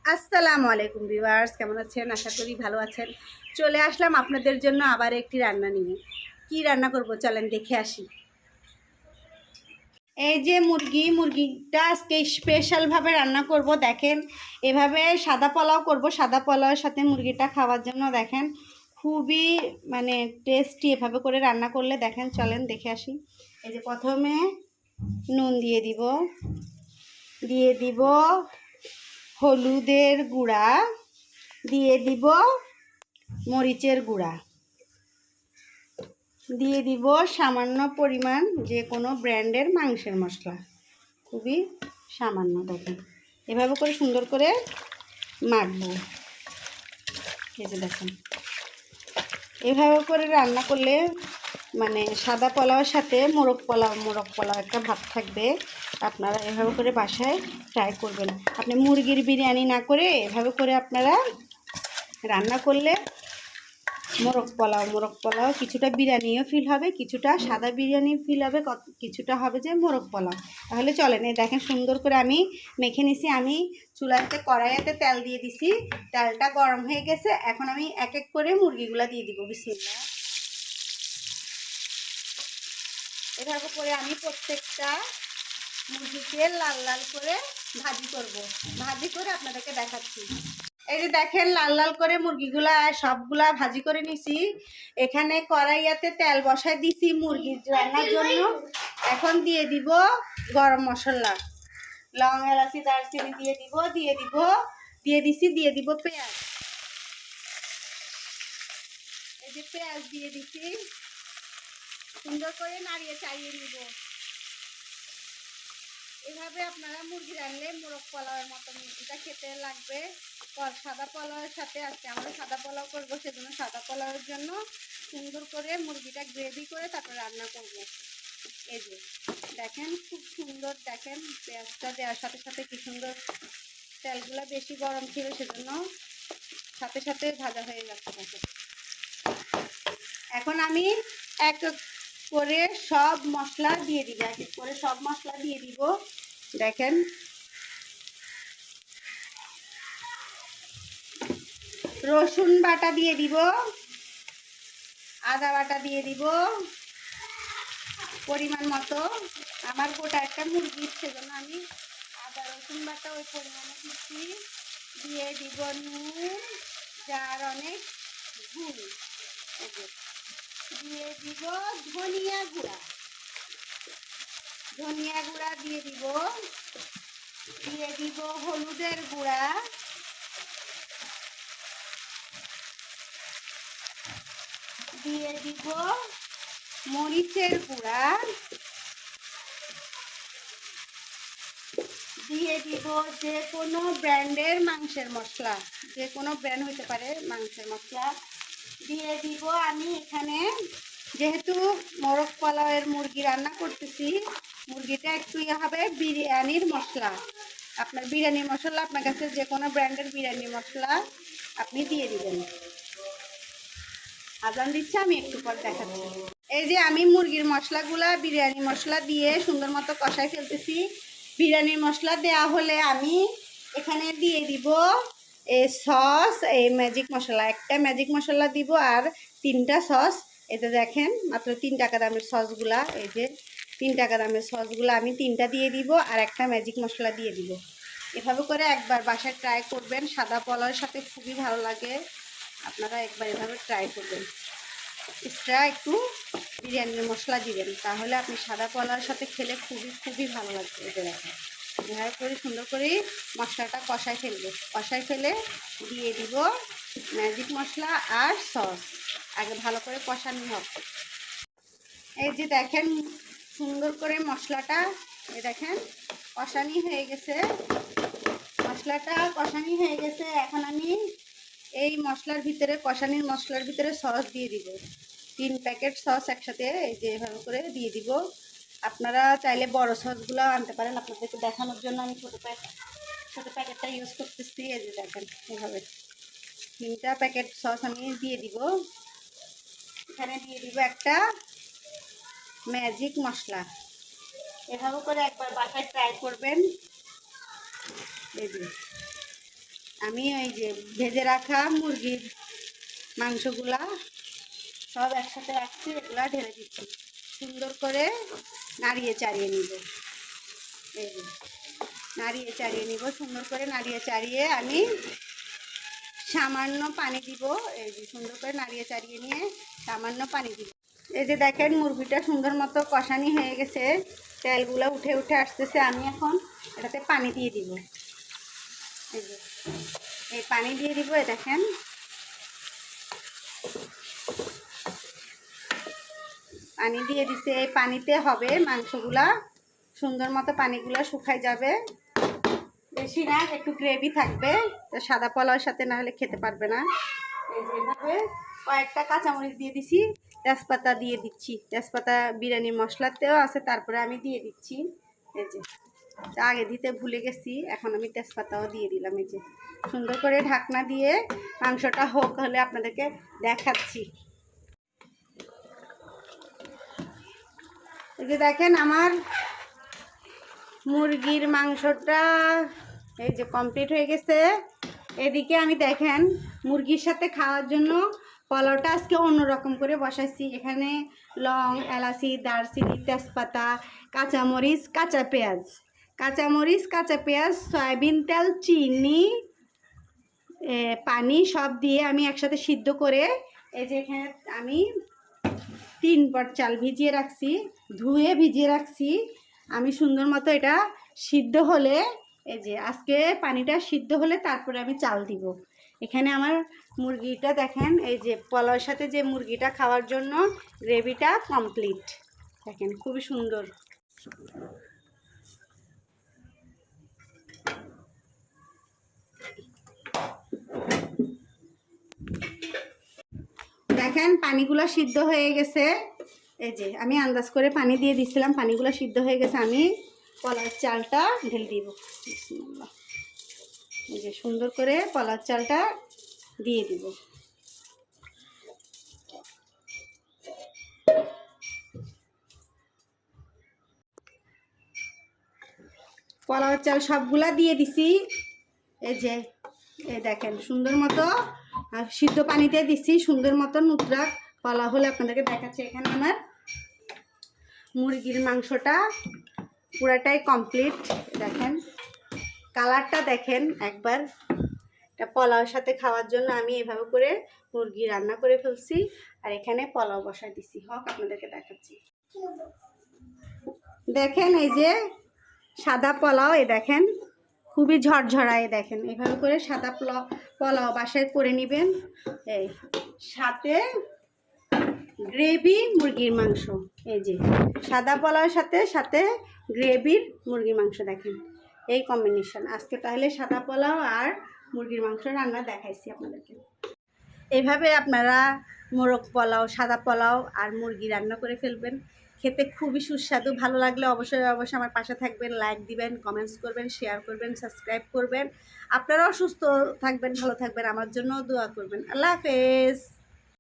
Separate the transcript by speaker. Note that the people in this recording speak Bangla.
Speaker 1: আসসালামু আলাইকুম ভিউয়ার্স, কেমন আছেন? আশা করি ভালো আছেন। চলে আসলাম আপনাদের জন্য আবার একটি রান্না নিয়ে। কি রান্না করব চলেন দেখে আসি। এই যে মুরগিটা আজকে স্পেশালভাবে রান্না করব। দেখেন, এভাবে সাদা পোলাও করব। সাদা পোলাওয়ের সাথে মুরগিটা খাওয়ার জন্য দেখেন খুবই টেস্টি। এভাবে করে রান্না করলে দেখেন, চলেন দেখে আসি। এই যে প্রথমে নুন দিয়ে দিব হলুদের গুঁড়া, দিয়ে দিব মরিচের গুঁড়া, দিয়ে দিব সামান্য পরিমাণ যে কোনো ব্র্যান্ডের মাংসের মশলা, খুবই সামান্য। দেখেন এভাবে করে সুন্দর করে মাখবো। এই যে দেখেন, এভাবে করে রান্না করলে সাদা পোলাওয়ের সাথে মোরগ পোলাও একটা ভাত থাকবে। আপনারা এভাবে করে বাসায় ট্রাই করবেন। আপনি মুরগির বিরিয়ানি না করে এভাবে করে আপনারা রান্না করলে মোরগ পোলাও কিছুটা বিরিয়ানিও ফিল হবে, কিছুটা সাদা বিরিয়ানি ফিল হবে, কিছুটা হবে যে মোরগ পোলাও। তাহলে চলেন, এই দেখেন সুন্দর করে আমি মেখে নিছি। আমি চুলাতে কড়াইতে তেল দিয়ে দিছি, তেলটা গরম হয়ে গেছে। এখন আমি এক এক করে মুরগিগুলা দিয়ে দিব। বিসমিল্লাহ। এভাবে করে আমি প্রত্যেকটা মুরগিকে লাল লাল করে ভাজি করে আপনাদেরকে দেখাচ্ছি। এই যে দেখেন, লাল লাল করে মুরগিগুলা সবগুলা ভাজি করে নিছি। এখানে কড়াইয়াতে তেল বসাই দিছি মুরগির রান্নার জন্য। এখন দিয়ে দিব গরম মশলা, লং, এলাচি, দারচিনি দিয়ে দিব পেঁয়াজ। এই যে পেঁয়াজ দিয়ে দিছি, সুন্দর করে নাড়িয়ে চাড়িয়ে নিব। এভাবে আপনারা মুরগি রানলে মোরগ পোলাওয়ের মতো মুরগিটা খেতে লাগবে। সাদা পোলাওয়ের সাথে আজকে আমরা সাদা পোলাও করবো, সেজন্য সাদা পোলাওয়ের জন্য সুন্দর করে মুরগিটা গ্রেভি করে তারপর রান্না করব। এই যে দেখেন, খুব সুন্দর। দেখেন পেঁয়াজটা দেওয়ার সাথে সাথে কি সুন্দর, তেলগুলো বেশি গরম ছিল সেজন্য সাথে সাথে ভাজা হয়ে যাচ্ছে। এখন আমি এক করে সব মশলা দিয়ে দিব, এক এক করে সব মশলা দিয়ে দিব। দেখেন, রসুন বাটা দিয়ে দিব, আদা বাটা দিয়ে দিব পরিমাণ মতো। আমার গোটা একটা মুরগি, সেজন্য আমি আদা রসুন বাটা ওই পরিমাণে দিচ্ছি। দিয়ে দিব নুন, যার অনেক গুণ। দিয়ে দিব ধনিয়া গুঁড়া দিয়ে দিব হলুদের গুঁড়া, দিয়ে দিব মরিচের গুঁড়া, দিয়ে দিব যে কোনো ব্র্যান্ডের মাংসের মশলা, যে কোনো ব্র্যান্ড হতে পারে মাংসের মশলা দিয়ে দিব। আমি এখানে যেহেতু মোরগ পোলাওয়ের মুরগি রান্না করতেছি, মুরগিটা একটু হবে বিরিয়ানির মশলা। আপনার বিরিয়ানি মশলা, আপনার কাছে যে কোনো ব্র্যান্ডের বিরিয়ানি মশলা আপনি দিয়ে দিবেন। আজান দিচ্ছে, আমি একটু পর দেখাচ্ছি। এই যে আমি মুরগির মশলাগুলা বিরিয়ানি মশলা দিয়ে সুন্দর মতো কষাই ফেলতেছি। বিরিয়ানির মশলা দেওয়া হলে আমি এখানে দিয়ে দিব এই সস, এই ম্যাজিক মশলা। একটা ম্যাজিক মশলা দিব আর 3টা সস। এতে দেখেন মাত্র 3 টাকা দামের সসগুলা, এই যে 3 টাকা দামের সসগুলো আমি 3টা দিয়ে দিব আর একটা ম্যাজিক মশলা দিয়ে দিব। এভাবে করে একবার বাসায় ট্রাই করবেন, সাদা পোলাওয়ের সাথে খুবই ভালো লাগে। আপনারা একবার এভাবে ট্রাই করবেন। এক্সট্রা একটু বিরিয়ানির মশলা দিবেন, তাহলে আপনি সাদা পোলাওয়ের সাথে খেলে খুবই ভালো লাগবে। এদের এখন এভাবে করে সুন্দর করে মশলাটা কষাই ফেলে দিয়ে দিব ম্যাজিক মশলা আর সস। আগে ভালো করে কষানো হবে। এই যে দেখেন সুন্দর করে মশলাটা দেখেন কষানি হয়ে গেছে। এখন আমি এই কষানির মশলার ভিতরে সস দিয়ে দিব। 3 প্যাকেট সস একসাথে এই যে এভাবে করে দিয়ে দিব। আপনারা চাইলে বড় সসগুলো আনতে পারেন। আপনাদেরকে দেখানোর জন্য আমি ছোট প্যাকেটটা ইউজ করতেছি। এই যে দেখেন এভাবে 3টা প্যাকেট সস আমি দিয়ে দিব। এখানে দিয়ে দিব একটা ম্যাজিক মশলা। এভাবে করে একবার বাসায় ট্রাই করবেন। এই যে আমি ওই যে ভেজে রাখা মুরগির মাংসগুলা সব একসাথে রাখছি, এগুলা ঢেলে দিচ্ছি। সুন্দর করে নাড়িয়ে চাড়িয়ে নিব। এই যে নাড়িয়ে চাড়িয়ে নিব, সুন্দর করে নাড়িয়ে চাড়িয়ে আমি সামান্য পানি দিব। এই যে সুন্দর করে নাড়িয়ে চাড়িয়ে নিয়ে সামান্য পানি দিব। এই যে দেখেন মুরগিটা সুন্দর মতো কষানি হয়ে গেছে, তেলগুলো উঠে উঠে আসতেছে। আমি এখন এটাতে পানি দিয়ে দিব। এই যে এই পানি দিয়ে দিব। এই দেখেন পানি দিয়ে দিছে। এই পানিতে হবে মাংসগুলা সুন্দর মতো পানিগুলা শুকাই যাবে, বেশি না, একটু গ্রেভি থাকবে। তো সাদা পোলাওর সাথে না হলে খেতে পারবে না। এই যে এভাবে কয়েকটা কাঁচামরিচ দিয়ে দিছি, তেজপাতা দিয়ে দিচ্ছি। তেজপাতা বিরিয়ানি মশলাতেও আছে, তারপরে আমি দিয়ে দিচ্ছি। এই যে আগে দিতে ভুলে গেছি, এখন আমি তেজপাতাও দিয়ে দিলাম। এই যে সুন্দর করে ঢাকনা দিয়ে মাংসটা হোক হলে আপনাদেরকে দেখাচ্ছি। এই যে দেখেন আমার মুরগির মাংসটা এই যে কমপ্লিট হয়ে গেছে। এদিকে আমি দেখেন মুরগির সাথে খাওয়ার জন্য পোলাওটা আজকে অন্যরকম করে বসাইছি। এখানে লং, এলাচি, দারচিনি, তেজপাতা, কাঁচামরিচ, কাঁচা পেঁয়াজ, সয়াবিন তেল, চিনি, পানি সব দিয়ে আমি একসাথে সিদ্ধ করে, এই যে এখানে আমি 3 পট চাল ভিজিয়ে রাখছি, ধুয়ে ভিজিয়ে রাখছি। আমি সুন্দর মতো এটা সিদ্ধ হলে, এই যে আজকে পানিটা সিদ্ধ হলে তারপরে আমি চাল দিব। এখানে আমার মুরগিটা দেখেন, এই যে পোলাওর সাথে যে মুরগিটা খাওয়ার জন্য গ্রেভিটা কমপ্লিট। দেখেন খুবই সুন্দর। দেখেন পানিগুলো সিদ্ধ হয়ে গেছে। এই যে আমি আন্দাজ করে পানি দিয়ে দিছিলাম, পানিগুলো সিদ্ধ হয়ে গেছে। আমি পোলাওর চালটা ঢেলে দিব। এই যে সুন্দর করে পোলাওর চালটা দিয়ে দিব। পোলাওর চাল সবগুলা দিয়ে দিছি। এই যে এই দেখেন সুন্দর মতো সিদ্ধ পানিতে দিচ্ছি, সুন্দর মতো নুতরা পোলাও হলে আপনাদেরকে দেখাচ্ছি। এখানে আমার মুরগির মাংসটা পুরাটাই কমপ্লিট। দেখেন কালারটা দেখেন একবার। এটা পোলাওর সাথে খাওয়ার জন্য আমি এভাবে করে মুরগি রান্না করে ফেলছি, আর এখানে পোলাও বসাই দিছি। হোক আপনাদেরকে দেখাচ্ছি। দেখেন এই যে সাদা পোলাও, এই দেখেন খুবই ঝরঝরায়। দেখেন এভাবে করে সাদা পোলাও বাসায় করে নেবেন। এই সাথে গ্রেভি মুরগির মাংস, এই যে সাদা পোলাওর সাথে সাথে গ্রেভির মুরগির মাংস। দেখেন এই কম্বিনেশন। আজকে তাহলে সাদা পোলাও আর মুরগির মাংস রান্না দেখাইছি আপনাদেরকে। এইভাবে আপনারা মোরগ পোলাও, সাদা পোলাও আর মুরগি রান্না করে ফেলবেন। খেতে খুবই সুস্বাদু। ভালো লাগলে অবশ্যই আমার পাশে থাকবেন, লাইক দিবেন, কমেন্টস করবেন, শেয়ার করবেন, সাবস্ক্রাইব করবেন। আপনারাও সুস্থ থাকবেন, ভালো থাকবেন, আমার জন্য দোয়া করবেন। আল্লাহ হাফেজ।